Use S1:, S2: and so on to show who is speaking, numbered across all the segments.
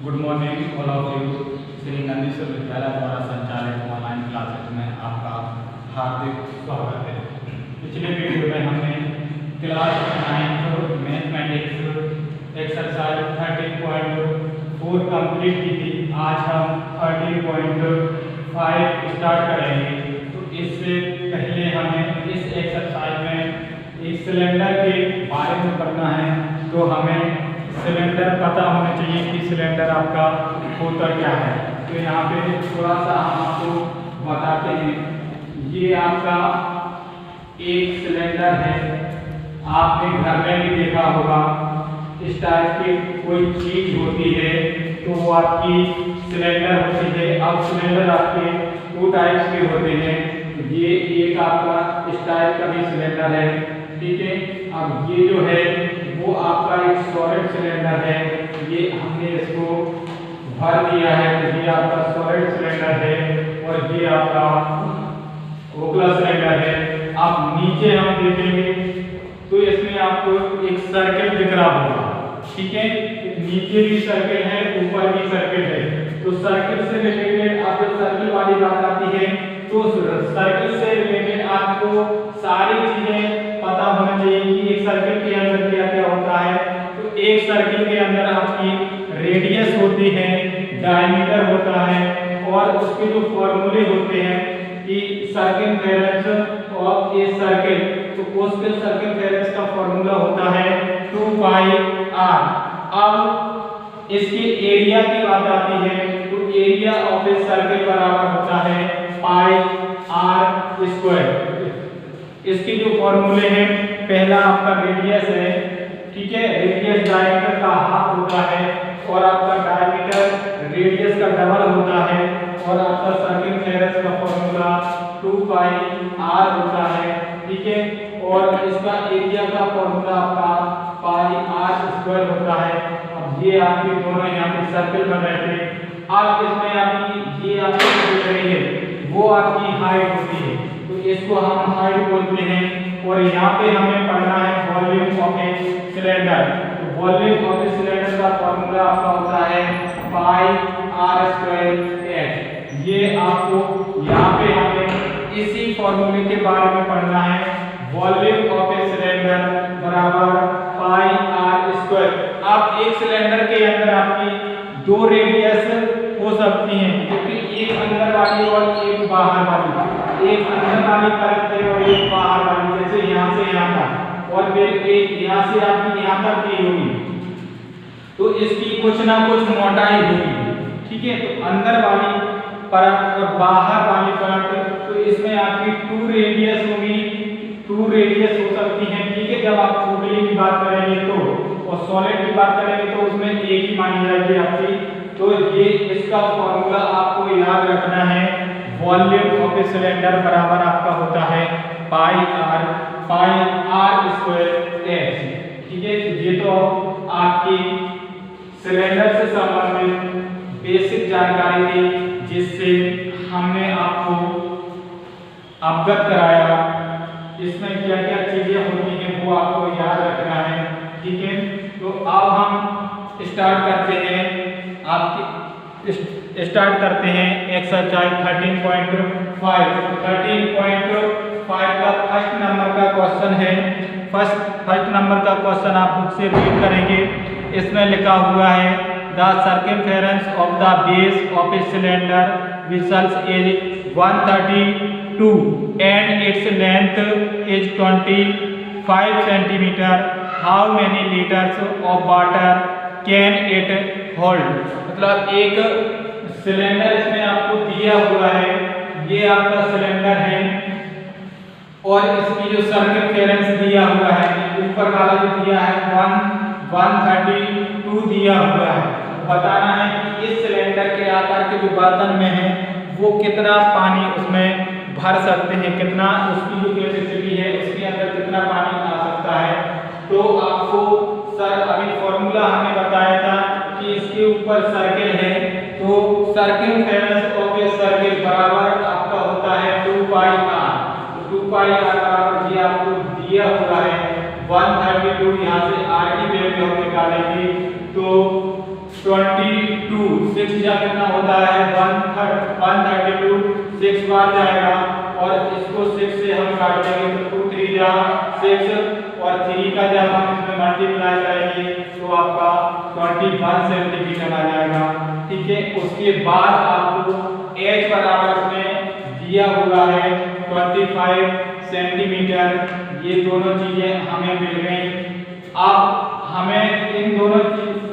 S1: Good morning all of you. Shri Nandishwar विद्यालय द्वारा संचालित ऑनलाइन क्लासेस में आपका हार्दिक स्वागत है। पिछले वीडियो में हमने क्लास 9 मैथमेटिक्स एक्सरसाइज 13.4 कंप्लीट की थी। आज हम 13.5 स्टार्ट करेंगे। तो इससे पहले हमें इस एक्सरसाइज में एक सिलेंडर के बारे में पढ़ना है। तो हमें सिलेंडर पता होना चाहिए कि सिलेंडर आपका होता क्या है। तो यहाँ पे थोड़ा सा हम आपको बताते हैं। ये आपका एक सिलेंडर है। आपने घर में भी देखा होगा, इस टाइप की कोई चीज होती है तो वो आपकी सिलेंडर होती है। अब सिलेंडर आपके दो टाइप्स के होते हैं। ये एक आपका इस टाइप का भी सिलेंडर है, ठीक है। अब ये जो है वो आपका एक सॉलिड सिलेंडर है। ये हमने इसको भर दिया है, तो ये आपका सॉलिड सिलेंडर है और ये आपका खोखला सिलेंडर है। अब नीचे हम देखेंगे तो इसमें आपको एक सर्कल दिख रहा होगा, ठीक है। नीचे भी सर्कल है, ऊपर भी सर्कल है। तो सर्कल से रिलेटेड अब जब सर्कल वाली बात आती है तो सर्कल से रिलेटेड आपको सारी चीजें पता होना चाहिए कि एक सर्कल के अंदर क्या क्या होता है। तो एक सर्कल के अंदर आपकी रेडियस होती है, डायमीटर होता है और उसके जो फॉर्मूले होते हैं कि सर्कमफेरेंस ऑफ ए सर्कल, तो उसके सर्कमफेरेंस का फॉर्मूला होता है 2 पाई r। अब इसके एरिया की बात आती है तो एरिया ऑफ ए सर्कल बराबर होता है पाई r स्क्वायर। इसके जो फॉर्मूले हैं, पहला आपका रेडियस है, ठीक है। रेडियस डायमीटर का हाफ होता है और आपका डायमीटर रेडियस का डबल होता है और आपका सर्कमफेरेंस का फॉर्मूला 2 पाई r होता है, ठीक है। और इसका एरिया का फॉर्मूला आपका पाई r स्क्वायर होता है। अब ये आपके दोनों यहाँ पे सर्कल बन रहे थे। अब इसमें आपकी ये आपकी जो रही है वो आपकी हाइट होती है, तो इसको हम हाइट बोलते हैं। और यहाँ पे हमें पढ़ना है वॉल्यूम ऑफ ए सिलेंडर। तो वॉल्यूम ऑफ ए सिलेंडर का फॉर्मूला आपका होता है पाई r स्क्वायर h। ये आपको यहाँ पे हमें इसी फॉर्मूले के बारे में पढ़ना है। वॉल्यूम ऑफ ए सिलेंडर बराबर पाई r स्क्वायर। अब एक सिलेंडर के अंदर आपकी दो रेडियस हो सकती हैं, क्योंकि एक अंदर वाली और एक बाहर वाली। एक अंदर वाली परत है और एक बाहर वाली, जैसे यहाँ से यहाँ तक, और फिर एक यहाँ से आपकी यहाँ तक की होगी, तो इसकी कुछ ना कुछ मोटाई होगी, ठीक है। तो अंदर वाली परत और बाहर वाली परत, तो इसमें आपकी 2 रेडियस होगी, 2 रेडियस हो सकती हैं, ठीक है। जब आप खोखले की बात करेंगे तो, और सॉलिड की बात करेंगे तो उसमें एक ही मानी जाएगी आपकी। तो ये इसका फॉर्मूला आपको याद रखना है। वॉल्यूम ऑफ ए सिलेंडर बराबर आपका होता है पाई r स्क्वायर h, ठीक है। ये तो आपकी सिलेंडर से संबंधित बेसिक जानकारी थी जिससे हमने आपको अवगत कराया। इसमें क्या क्या चीजें होती हैं वो आपको याद रखना है, ठीक है। तो अब हम स्टार्ट करते हैं एक्सरसाइज 13.5। 13.5 का फर्स्ट नंबर का क्वेश्चन है। फर्स्ट नंबर का क्वेश्चन आप बुक से रीड करेंगे। इसमें लिखा हुआ है the circumference of the base of a cylinder which is 132 and its length is 25 centimeter. How many liters of water can it hold? मतलब एक सिलेंडर इसमें आपको दिया हुआ है, ये आपका सिलेंडर है और इसकी जो सर्कमफेरेंस दिया हुआ है, ऊपर वाला जो दिया है 132 दिया हुआ है। बताना है कि इस सिलेंडर के आकार के जो बर्तन में है वो कितना पानी उसमें भर सकते हैं, कितना उसकी जो कैपेसिटी है उसके अंदर कितना पानी आ सकता है। तो आपको सर अभी फॉर्मूला हमने बताया था कि इसके ऊपर सर्कल है, तो सर्कमफेरेंस ऑफ ए सर्कल बराबर आपका होता है 2 पाई r। तो 2 पाई r बराबर ये आपको दिया हुआ है 132। यहाँ से r की वैल्यू हम निकालेंगे तो 22 6 जा कितना होता है 132 6 बार जाएगा और इसको 6 से हम काट देंगे तो 2 3 जा 6 और 3 का जब हम इसमें मल्टीप्लाई करेंगे तो आपका 21 सेंटीमीटर आ जाएगा। ठीक है, उसके बाद आपको h बराबर में दिया हुआ है 25 सेंटीमीटर। ये दोनों चीजें हमें मिल गई। अब हमें इन दोनों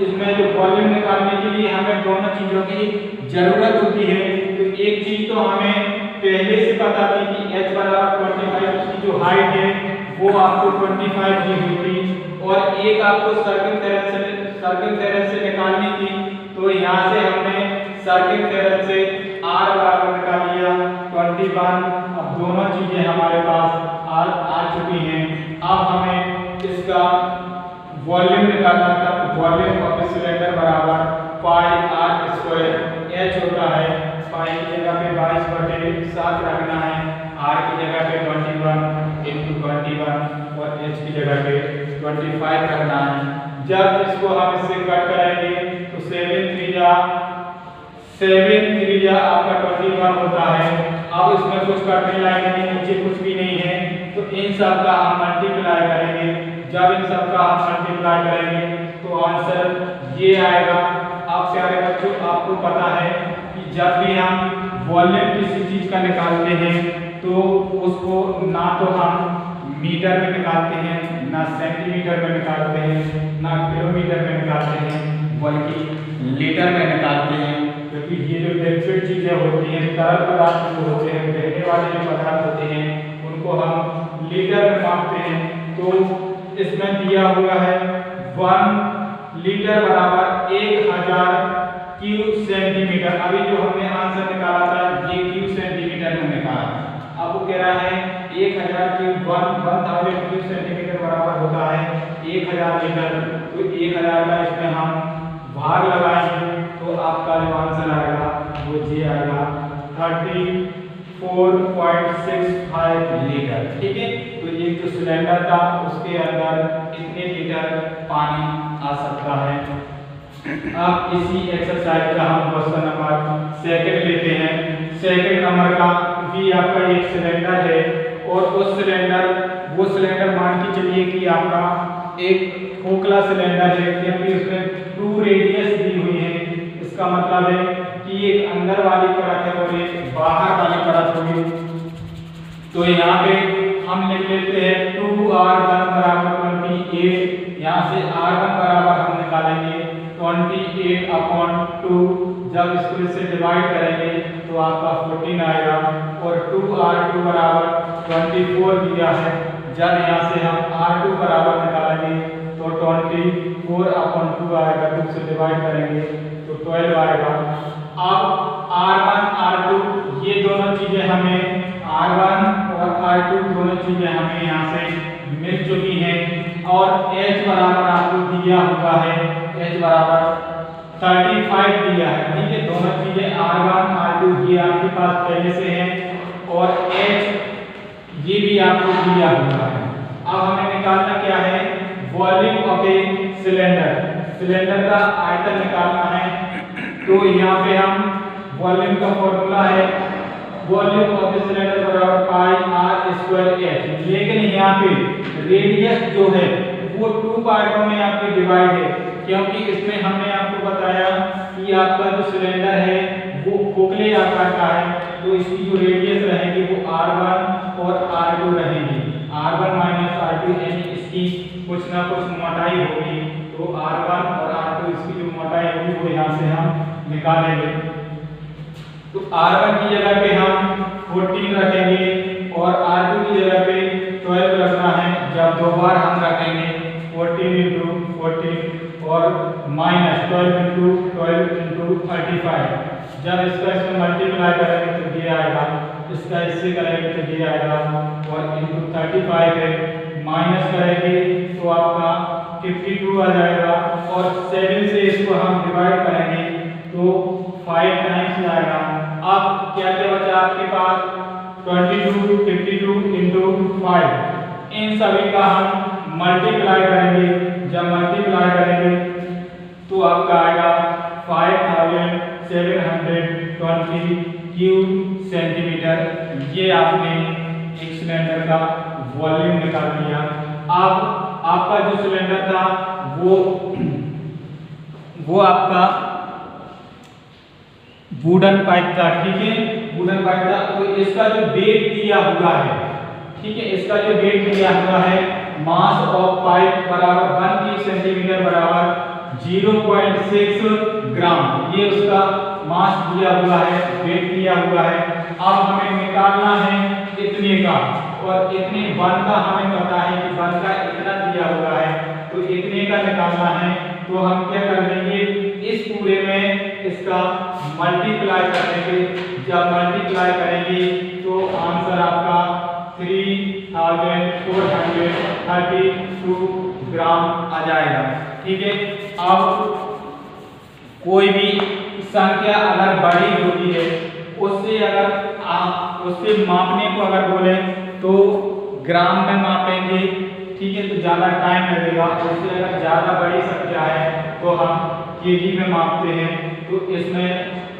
S1: इसमें जो वॉल्यूम निकालने के लिए हमें दोनों चीजों की जरूरत होती है। तो एक चीज तो हमें पहले से पता थी कि h बराबर 25, उसकी जो हाइट है वो आपको 25 दी हुई थी और एक आपको सर्किल थ्योरम से निकालनी थी। तो यहाँ से हमने सर्किल थ्योरम से r बराबर निकाल लिया 21। अब दोनों चीजें हमारे पास आ चुकी हैं। अब हमें इसका वॉल्यूम निकालना था। वॉल्यूम ऑफ सिलेंडर बराबर पाई r स्क्वायर h होता है। पाई की जगह पे 22/7 रखना है, r की जगह पे 21 × 21 और h की जगह पे 25 रखना है। जब इसको हम इससे कट करेंगे तो 7 3 आपका 21 होता है। अब इसमें कुछ कटने लायक नहीं, नीचे कुछ भी नहीं है, तो इन सब का हम मल्टीप्लाई करेंगे। जब इन सब का हम मल्टीप्लाई करेंगे तो आंसर ये आएगा। अब प्यारे बच्चों, आपको पता है कि जब भी हम वॉल्यूम किसी चीज का निकालते हैं तो उसको ना तो हम मीटर में निकालते हैं, ना सेंटीमीटर में निकालते हैं, ना किलोमीटर में निकालते हैं, बल्कि लीटर में निकालते हैं। क्योंकि ये जो लिक्विड चीजें होती हैं, तरल पदार्थ जो होते हैं, बहने वाले जो पदार्थ होते हैं, उनको हम लीटर में मापते हैं। तो इसमें दिया हुआ है 1 लीटर बराबर 1000 क्यूब सेंटीमीटर। अभी जो हमने आंसर निकाला था ये क्यूब सेंटीमीटर में निकाला। अब वो कह रहा है 1000 क्यूब 1000 क्यूब सेंटीमीटर बराबर होता है 1000 लीटर। तो 1000 का इसमें हम भाग लगाएंगे तो आपका जो आंसर आएगा वो ये आएगा 34.65 लीटर। ठीक है, तो ये जो सिलेंडर था उसके अंदर कितने लीटर पानी आ सकता है। अब इसी एक्सरसाइज का हम क्वेश्चन नंबर 2 लेते हैं। 2 नंबर का भी आपका एक सिलेंडर है और उस वो सिलेंडर मान के चलिए कि आपका एक खोखला सिलेंडर है, क्योंकि उसमें 2 रेडियस दी हुई है। इसका मतलब है कि एक अंदर वाली परत है और एक बाहर वाली परत होगी। तो यहाँ पे हम लिख लेते हैं 2r1 बराबर 28। यहाँ से r1 बराबर हम निकालेंगे 28/2। जब इसको इससे डिवाइड करेंगे तो आपका 14 आएगा और 2r2 बराबर 24 दिया है। जब यहाँ से हम r2 बराबर निकालेंगे तो 24/2 आएगा, 2 से डिवाइड करेंगे तो 12 आएगा। अब r1 r2 ये दोनों चीजें हमें r1 और r2 दोनों चीजें हमें यहाँ से मिल चुकी हैं और h बराबर आपको दिया हुआ है, h बराबर 35 दिया है। ठीक है, दोनों चीजें r1 r2 ये आपके पास पहले से है और h ये भी आपको दिया हुआ है। अब हमें निकालना क्या है, volume of a cylinder. Cylinder का आयतन निकालना है। तो यहाँ पे हम वॉल्यूम का फॉर्मूला है वॉल्यूम ऑफ द सिलेंडर बराबर पाई r स्क्वायर h। लेकिन यहाँ पे रेडियस जो है वो 2 पार्टों में आपकी डिवाइड है, क्योंकि इसमें हमने आपको बताया कि आपका जो सिलेंडर है वो खोखले आकार का है। तो इसकी जो रेडियस रहेगी वो r1 और r2 रहेगी। r1 - r2 यानी इसकी कुछ ना कुछ मोटाई होगी। तो r1 और r2 इसकी जो मोटाई होगी वो यहाँ से हम निकालेंगे। तो r1 की जगह पे हम 14 रखेंगे और r2 की जगह पे 12 रखना है। जब 2 बार हम रखेंगे 14 × 14 और -12 × 12 × 35। जब इसका इसमें मल्टीप्लाई करेंगे तो ये आएगा, इसका इससे करेंगे तो ये आएगा और × 35 है, माइनस करेंगे तो आपका 52 आ जाएगा और 7 से इसको हम डिवाइड करेंगे तो 5 टाइम्स आएगा। अब क्या क्या बचा आपके पास, 22 52 × 5। इन सभी का हम मल्टीप्लाई करेंगे। जब मल्टीप्लाई करेंगे तो आपका आएगा 720 क्यूब सेंटीमीटर। ये आपने एक सिलेंडर का वॉल्यूम निकाल लिया। अब आपका जो सिलेंडर था वो आपका वुडन पाइप था, ठीक है, वुडन पाइप था। तो इसका जो वेट दिया हुआ है, ठीक है, इसका जो वेट दिया हुआ है, मास ऑफ पाइप बराबर 1 क्यूब सेंटीमीटर बराबर 0.6 ग्राम। ये उसका मास दिया हुआ है, वेट दिया हुआ है। अब हमें निकालना है इतने का, और इतने 1 का हमें पता है कि 1 का इतना दिया हुआ है, तो इतने का निकालना है। तो हम क्या कर लेंगे, इस पूरे में इसका मल्टीप्लाई कर देंगे। जब मल्टीप्लाई करेंगे तो आंसर आपका 3432 ग्राम आ जाएगा, ठीक है। अब कोई भी संख्या अगर बड़ी होती है, उससे अगर आप उससे मापने को अगर बोले तो ग्राम में मापेंगे, ठीक है, तो ज़्यादा टाइम लगेगा। उससे अगर ज़्यादा बड़ी संख्या है तो हम केजी में मापते हैं। तो इसमें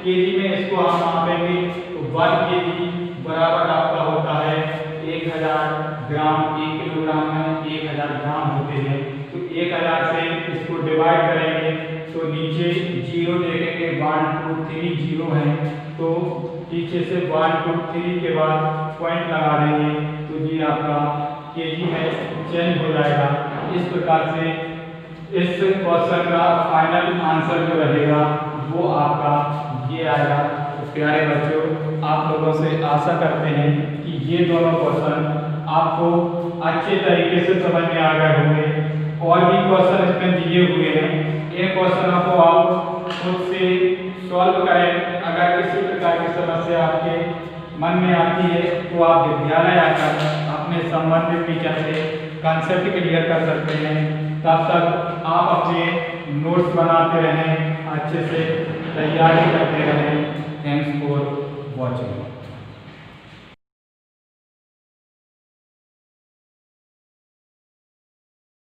S1: केजी में इसको हम मापेंगे तो 1 केजी बराबर आपका होता है 1000 ग्राम। 1 किलोग्राम में 1000 ग्राम होते हैं। तो 1000 से इसको डिवाइड करेंगे तो नीचे 0 देखेंगे, 1 2 3 0 है, तो पीछे से 1 2 3 के बाद पॉइंट लगा देंगे, तो ये आपका केजी में चेंज हो जाएगा। इस प्रकार से इस क्वेश्चन का फाइनल आंसर जो रहेगा वो आपका ये आएगा। तो प्यारे बच्चों, आप लोगों से आशा करते हैं कि ये दोनों क्वेश्चन आपको अच्छे तरीके से समझ में आ गए होंगे। और भी क्वेश्चन इसमें दिए हुए हैं, इन क्वेश्चनों को आप खुद से सॉल्व करें। अगर किसी प्रकार की समस्या आपके मन में आती है तो आप विद्यालय आकर अपने संबंधित टीचर से कॉन्सेप्ट क्लियर कर सकते हैं। तब तक आप अपने नोट्स बनाते रहें, अच्छे से तैयारी करते रहें। Thanks for watching.